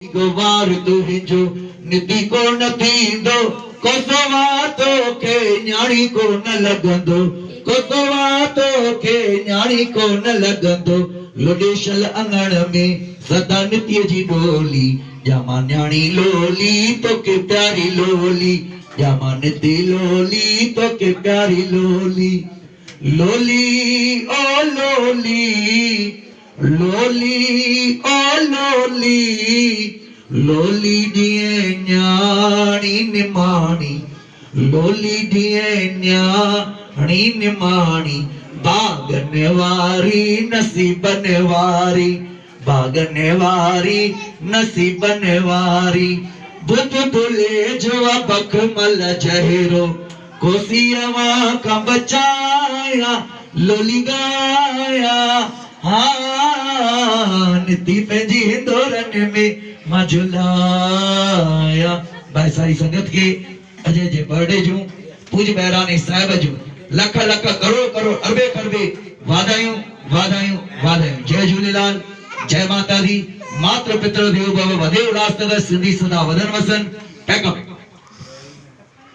गुवार तुहिंजो निधि को न थींदो कोसवातो के न्याणी को न लगंदो कोसवातो के न्याणी को न लगंदो लोडेशल अंगण में सदा नित्य जी डोली जामा न्याणी लोली तो के प्यारी लोली जामा नित्य लोली तो के प्यारी लोली लोली ओ लोली लोली ओ लोली लोली दिए न्याणी निमाणी लोली दिए न्याणी निमाणी भागने वारी नसीबने वारी भागने वारी नसीबने वारी बुध दुले जो बखमल जहरो कोसियावा का बचाया लोली गाया हाँ निति पंहिंजी हिंदोरन में मजुलाया। भाई सारी संगत के अजय जे बर्थडे जूं पूज बहरानी साहिब जूं लख लख करोड़ करोड़ अरबे करबे वाधायूं वाधायूं वाधायूं। जय झूलेलाल जय माता दी मातृ पितृ देव भव वधे उल्लास सिंधी सदा वदन वसन पैकअप।